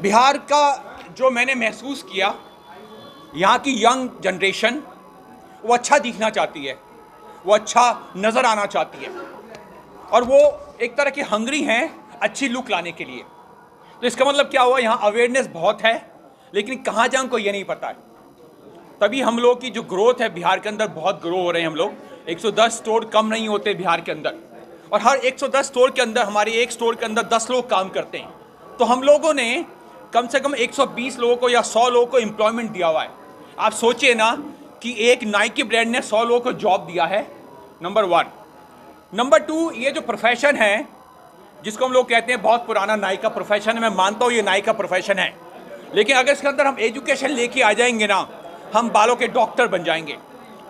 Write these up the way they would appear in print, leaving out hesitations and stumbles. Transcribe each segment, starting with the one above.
बिहार का जो मैंने महसूस किया, यहाँ की यंग जनरेशन वो अच्छा दिखना चाहती है, वो अच्छा नज़र आना चाहती है और वो एक तरह की हंग्री हैं अच्छी लुक लाने के लिए। तो इसका मतलब क्या हुआ, यहाँ अवेयरनेस बहुत है लेकिन कहाँ जाऊँ को ये नहीं पता है। तभी हम लोग की जो ग्रोथ है बिहार के अंदर, बहुत ग्रो हो रहे हैं हम लोग। 110 स्टोर कम नहीं होते बिहार के अंदर और हर 110 स्टोर के अंदर हमारे एक स्टोर के अंदर 10 लोग काम करते हैं। तो हम लोगों ने कम से कम 120 लोगों को या 100 लोगों को एम्प्लॉयमेंट दिया हुआ है। आप सोचिए ना कि एक नाइकी ब्रांड ने 100 लोगों को जॉब दिया है, नंबर 1। नंबर 2, ये जो प्रोफेशन है जिसको हम लोग कहते हैं बहुत पुराना नाई का प्रोफेशन है, मैं मानता हूँ ये नाई का प्रोफेशन है, लेकिन अगर इसके अंदर हम एजुकेशन लेके आ जाएंगे ना, हम बालों के डॉक्टर बन जाएंगे।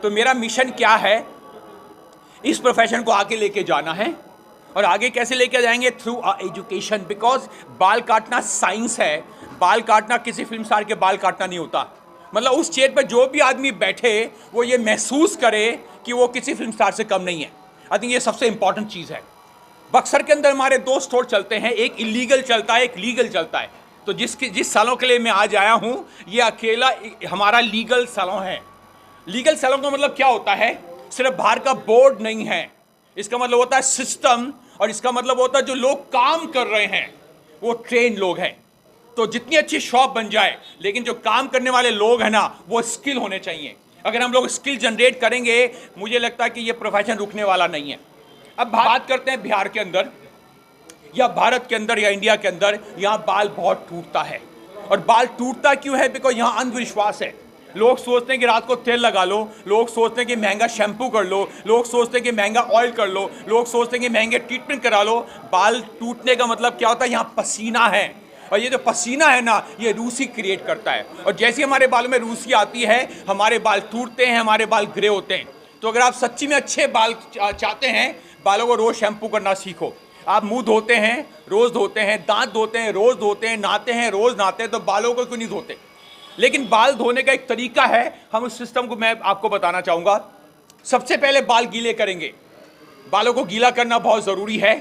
तो मेरा मिशन क्या है, इस प्रोफेशन को आगे लेके जाना है। और आगे कैसे लेके जाएंगे? थ्रू एजुकेशन, बिकॉज बाल काटना साइंस है। बाल काटना किसी फिल्म स्टार के बाल काटना नहीं होता। मतलब उस चेयर पर जो भी आदमी बैठे वो ये महसूस करे कि वो किसी फिल्म स्टार से कम नहीं है। आई थिंक ये सबसे इंपॉर्टेंट चीज़ है। बक्सर के अंदर हमारे 2 स्टोर चलते हैं, एक इलीगल चलता है, एक लीगल चलता है। तो जिस सैलून के लिए मैं आज आया हूँ, ये अकेला हमारा लीगल सैलून है। लीगल सैलून का मतलब क्या होता है? सिर्फ बाहर का बोर्ड नहीं है, इसका मतलब होता है सिस्टम, और इसका मतलब होता है जो लोग काम कर रहे हैं वो ट्रेन लोग हैं। तो जितनी अच्छी शॉप बन जाए, लेकिन जो काम करने वाले लोग हैं ना, वो स्किल होने चाहिए। अगर हम लोग स्किल जनरेट करेंगे, मुझे लगता है कि ये प्रोफेशन रुकने वाला नहीं है। अब बात करते हैं बिहार के अंदर या भारत के अंदर या इंडिया के अंदर, यहाँ बाल बहुत टूटता है। और बाल टूटता क्यों है? बिकॉज यहाँ अंधविश्वास है। लोग सोचते हैं कि रात को तेल लगा लो, लोग सोचते हैं कि महंगा शैम्पू कर लो, लोग सोचते हैं कि महंगा ऑयल कर लो, लोग सोचते हैं कि महंगे ट्रीटमेंट करा लो। बाल टूटने का मतलब क्या होता है? यहाँ पसीना है, और ये जो पसीना है ना, ये रूसी क्रिएट करता है। और जैसे हमारे बालों में रूसी आती है, हमारे बाल टूटते हैं, हमारे बाल ग्रे होते हैं। तो अगर आप सच्ची में अच्छे बाल चाहते हैं, बालों को रोज़ शैम्पू करना सीखो। आप मुंह धोते हैं, रोज़ धोते हैं, दांत धोते हैं, रोज़ धोते हैं, नहाते हैं, रोज़ नहाते हैं, तो बालों को क्यों नहीं धोते? लेकिन बाल धोने का एक तरीका है, हम उस सिस्टम को मैं आपको बताना चाहूँगा। सबसे पहले बाल गीले करेंगे, बालों को गीला करना बहुत ज़रूरी है।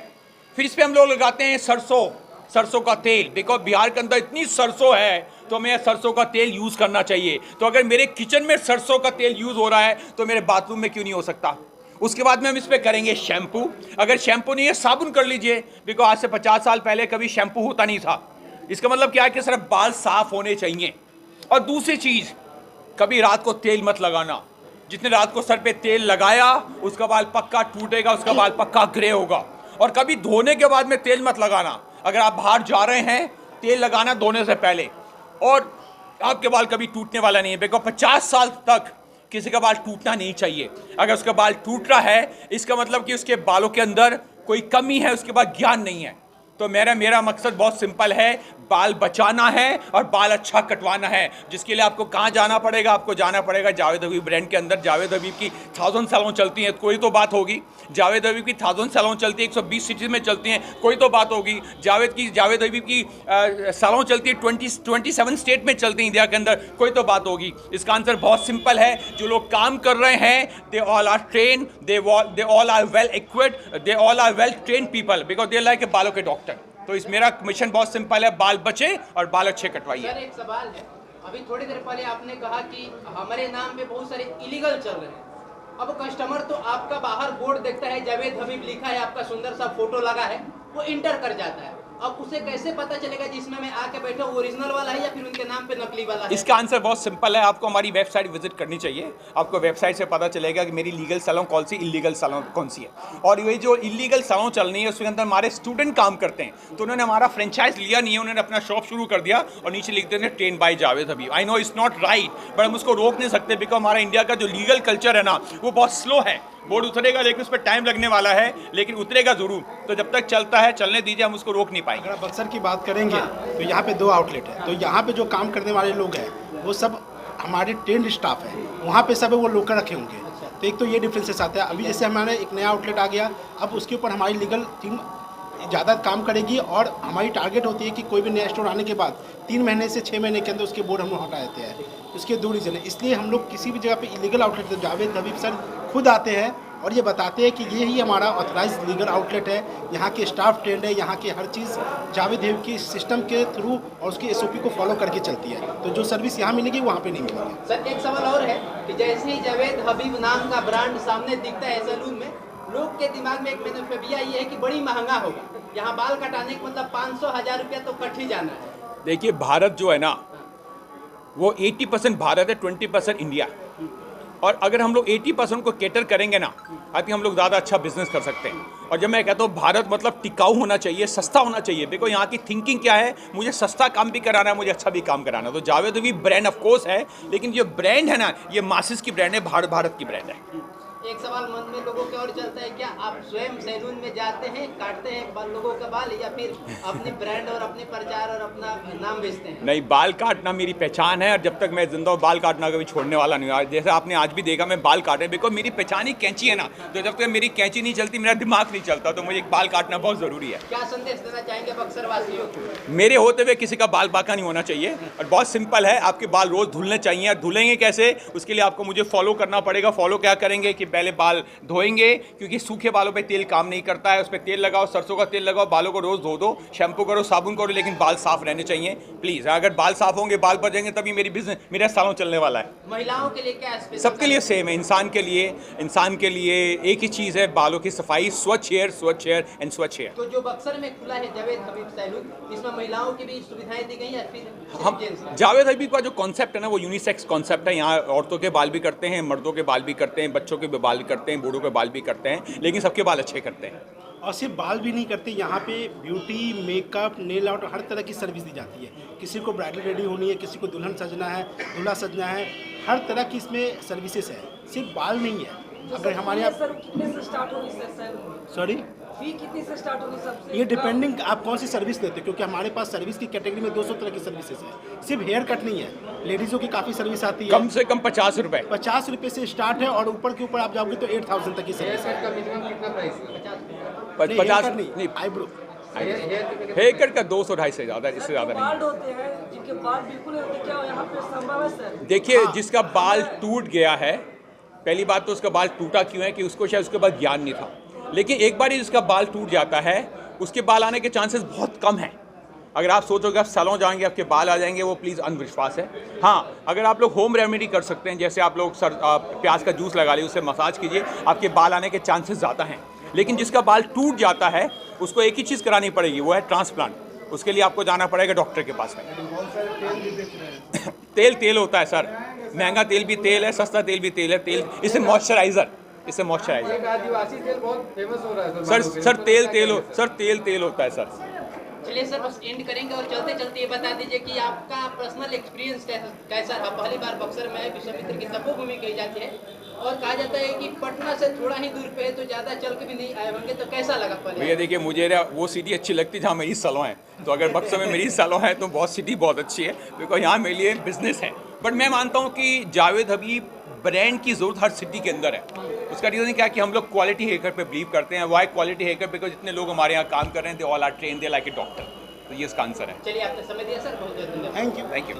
फिर इस पर हम लोग लगाते हैं सरसों का तेल। देखो बिहार के अंदर इतनी सरसों है, तो हमें सरसों का तेल यूज़ करना चाहिए। तो अगर मेरे किचन में सरसों का तेल यूज़ हो रहा है, तो मेरे बाथरूम में क्यों नहीं हो सकता? उसके बाद में हम इस पर करेंगे शैम्पू। अगर शैम्पू नहीं है, साबुन कर लीजिए, बिकॉज आज से 50 साल पहले कभी शैम्पू होता नहीं था। इसका मतलब क्या है कि सिर्फ बाल साफ होने चाहिए। और दूसरी चीज़, कभी रात को तेल मत लगाना। जितने रात को सर पे तेल लगाया, उसका बाल पक्का टूटेगा, उसका बाल पक्का ग्रे होगा। और कभी धोने के बाद में तेल मत लगाना। अगर आप बाहर जा रहे हैं, तेल लगाना धोने से पहले, और आपके बाल कभी टूटने वाला नहीं है। बिकॉज 50 साल तक किसी का बाल टूटना नहीं चाहिए। अगर उसका बाल टूट रहा है, इसका मतलब कि उसके बालों के अंदर कोई कमी है, उसके पास ज्ञान नहीं है। तो मेरा मकसद बहुत सिंपल है, बाल बचाना है और बाल अच्छा कटवाना है। जिसके लिए आपको कहाँ जाना पड़ेगा? आपको जाना पड़ेगा जावेद हबीब ब्रांड के अंदर। जावेद हबीब की 1000 सैलून चलती हैं, कोई तो बात होगी। जावेद हबीब की 1000 सैलून चलती है, 120 सिटीज़ में चलती हैं, कोई तो बात होगी। जावेद हबीब की सैलून चलती है 27 स्टेट में चलती हैं इंडिया के अंदर, कोई तो बात होगी। इसका आंसर बहुत सिंपल है, जो लोग काम कर रहे हैं, they all are train, they all are well equipped, they all are well train people, because they like a बालों के डॉक्टर। तो इस मेरा मिशन बहुत सिंपल है, बाल बचे और बाल अच्छे कटवाइए। सर एक सवाल है, अभी थोड़ी देर पहले आपने कहा कि हमारे नाम पे बहुत सारे इलीगल चल रहे हैं। अब कस्टमर तो आपका बाहर बोर्ड देखता है, जावेद हबीब लिखा है, आपका सुंदर सा फोटो लगा है, वो इंटर कर जाता है। अब उसे कैसे पता चलेगा जिसमें मैं आके बैठा हूँ ओरिजिनल वाला है या फिर उनके नाम पे नकली वाला है? इसका आंसर बहुत सिंपल है, आपको हमारी वेबसाइट विजिट करनी चाहिए। आपको वेबसाइट से पता चलेगा कि मेरी लीगल सैलून कौन सी, इलीगल सैलून कौन सी है। और ये जो इलीगल सैलून चल रही है, उसके अंदर हमारे स्टूडेंट काम करते हैं। तो उन्होंने हमारा फ्रेंचाइज लिया नहीं है, उन्होंने अपना शॉप शुरू कर दिया और नीचे लिख देते हैं train by Javed Habib. I know it's not right, but हम उसको रोक नहीं सकते, बिकॉज हमारा इंडिया का जो लीगल कल्चर है ना, वो बहुत स्लो है। बोर्ड उतरेगा लेकिन उस पर टाइम लगने वाला है, लेकिन उतरेगा ज़रूर। तो जब तक चलता है चलने दीजिए, हम उसको रोक नहीं पाएंगे। अगर बक्सर की बात करेंगे तो यहाँ पे 2 आउटलेट है। तो यहाँ पे जो काम करने वाले लोग हैं वो सब हमारे ट्रेंड स्टाफ है, वहाँ पे सब वो लोकल रखे होंगे। तो एक तो ये डिफरेंसेस आता है। अभी जैसे हमारे एक नया आउटलेट आ गया, अब उसके ऊपर हमारी लीगल टीम ज़्यादा काम करेगी और हमारी टारगेट होती है कि कोई भी नया स्टोर आने के बाद 3 महीने से 6 महीने के अंदर उसके बोर्ड हम लोग हटा देते हैं। उसके 2 रीज़न है, इसलिए हम लोग किसी भी जगह पे इलीगल आउटलेट, जावेद हबीब सर खुद आते हैं और ये बताते हैं कि ये ही हमारा ऑथराइज लीगल आउटलेट है, यहाँ के स्टाफ ट्रेंड है, यहाँ की हर चीज़ जावेद हबीब की सिस्टम के थ्रू और उसकी एसओपी को फॉलो करके चलती है। तो जो सर्विस यहाँ मिलेगी वहाँ पे नहीं मिलेगी। सर एक सवाल और है कि जैसे ही जावेद हबीब नाम का ब्रांड सामने दिखता है सैलून में, लोग के दिमाग में एक मैनोफेबिया ये है कि बड़ी महंगा होगा, यहाँ बाल कटाने का मतलब 500-1000 रुपया तो कट ही जाना है। देखिए, भारत जो है ना वो 80% भारत है, 20% इंडिया। और अगर हम लोग 80% को कैटर करेंगे ना, आई थिंक हम लोग ज़्यादा अच्छा बिजनेस कर सकते हैं। और जब मैं कहता हूँ भारत मतलब टिकाऊ होना चाहिए, सस्ता होना चाहिए। देखो यहाँ की थिंकिंग क्या है, मुझे सस्ता काम भी कराना है, मुझे अच्छा भी काम कराना है। तो जावेद भी ब्रांड ऑफ कोर्स है, लेकिन जो ब्रांड है ना, ये मासिस की ब्रांड है, भारत की ब्रांड है। एक सवाल मन में लोगों के और चलता है, क्या आप स्वयं सैलून में जाते हैं, काटते हैं लोगों का बाल, या फिर अपने ब्रांड और अपने प्रचार और अपना नाम बेचते हैं? नहीं, बाल काटना मेरी पहचान है और जब तक मैं जिंदा हूँ बाल काटना कभी छोड़ने वाला नहीं हूँ। जैसे आपने आज भी देखा मैं बाल काटे, बिकॉज मेरी पहचान ही कैंची है ना, तो जब तक मेरी कैंची नहीं चलती मेरा दिमाग नहीं चलता, तो मुझे बाल काटना बहुत ज़रूरी है। क्या संदेश देना चाहेंगे बक्सर वासियों को? मेरे होते हुए किसी का बाल बांका नहीं होना चाहिए और बहुत सिंपल है, आपके बाल रोज़ धुलने चाहिए। और धुलेंगे कैसे, उसके लिए आपको मुझे फॉलो करना पड़ेगा। फॉलो क्या करेंगे कि पहले बाल धोएंगे, क्योंकि सूखे बालों पे तेल काम नहीं करता है, उस पर तेल लगाओ, सरसों का तेल लगाओ, बालों को रोज़ धो दो, शैम्पू करो, साबुन करो, लेकिन बाल साफ रहने चाहिए प्लीज़। अगर बाल साफ होंगे, बाल बचेंगे, तभी मेरी बिजनेस मेरा सालों चलने वाला है। महिलाओं के लिए क्या स्पेशल? सबके लिए सेम है, इंसान के लिए एक ही चीज़ है, बालों की सफाई, स्वच्छ हेयर एंड स्वच्छ हेयर। तो जो बक्सर में खुला है जावेद हबीब सैलून, इसमें महिलाओं की भी सुविधाएं दी गई या फिर हम जावेद हबीब का जो कॉन्सेप्ट है ना, वो यूनिसेक्स कॉन्सेप्ट है। यहाँ औरतों के बाल भी करते हैं, मर्दों के बाल भी करते हैं, बच्चों के भी बाल भी करते हैं, बूढ़ों के बाल भी करते हैं, लेकिन सबके बाल अच्छे करते हैं। और सिर्फ बाल भी नहीं करते, यहाँ पे ब्यूटी, मेकअप, नेल आर्ट, हर तरह की सर्विस दी जाती है। किसी को ब्राइडल रेडी होनी है, किसी को दुल्हन सजना है, दूल्हा सजना है, हर तरह की इसमें सर्विसेज है, सिर्फ बाल नहीं है। अगर हमारे यहाँ सर कितने से स्टार्ट होगी सर? सॉरी, फी कितनी से स्टार्ट होगी सबसे? ये डिपेंडिंग आप कौन सी सर्विस लेते हो, क्योंकि हमारे पास सर्विस की कैटेगरी में 200 तरह की सर्विसेज है। सिर्फ हेयर कट नहीं है, लेडीज़ों की काफ़ी सर्विस आती है। कम से कम 50 रुपये, 50 रुपये से स्टार्ट है और ऊपर के ऊपर आप जाओगे तो 8000 तक की सर्विस है। नहीं, 50 haircut नहीं, आईब्रो। हेयर कट का 200-250 से ज़्यादा, इससे ज़्यादा नहीं। बाल होते हैं जिनके बाल बिल्कुल नहीं होते, क्या यहाँ पे संभव है सर? देखिए, जिसका बाल टूट गया है, पहली बात तो उसका बाल टूटा क्यों है कि उसको शायद उसके बाद ज्ञान नहीं था। लेकिन एक बार ही जिसका बाल टूट जाता है, उसके बाल आने के चांसेस बहुत कम हैं। अगर आप सोचोगे आप सैलून जाएंगे आपके बाल आ जाएंगे, वो प्लीज़ अंधविश्वास है। हाँ, अगर आप लोग होम रेमेडी कर सकते हैं, जैसे आप लोग प्याज का जूस लगा लीजिए, उससे मसाज कीजिए, आपके बाल आने के चांसेस ज़्यादा हैं। लेकिन जिसका बाल टूट जाता है, उसको एक ही चीज़ करानी पड़ेगी, वो है ट्रांसप्लांट। उसके लिए आपको जाना पड़ेगा डॉक्टर के पास में। तेल होता है सर, महंगा तेल भी तेल है, सस्ता तेल भी तेल है। तेल इससे मॉइस्चराइज़र आदिवासी तेल बहुत फेमस हो रहा है सर तेल होता है सर। चलिए सर, बस एंड करेंगे और चलते चलते ये बता दीजिए कि आपका पर्सनल एक्सपीरियंस कैसा रहा? पहली बार बक्सर में आए, विश्वामित्र की तपोभूमि कही जाती है और कहा जाता है कि पटना से थोड़ा ही दूर पे है, तो ज़्यादा चल के भी नहीं आए होंगे, तो कैसा लगा पहले? भैया देखिए, मुझे वो सिटी अच्छी लगती है जहाँ मेरी सैलून है। तो अगर बक्सर में मेरी सैलून है तो सिटी बहुत अच्छी है, बिकॉज यहाँ मेरे लिए बिजनेस है। बट मैं मानता हूँ कि जावेद हबीब ब्रांड की ज़रूरत हर सिटी के अंदर है। उसका रीज़न क्या है कि हम लोग क्वालिटी हेयर कट पे बिलीव करते हैं। Why quality hair cut? Because जितने लोग हमारे यहाँ काम कर रहे हैं, they all are train, they like a doctor. तो ये इसका आंसर है। चलिए, आपने समय दिया सर, बहुत बहुत धन्यवाद। Thank you.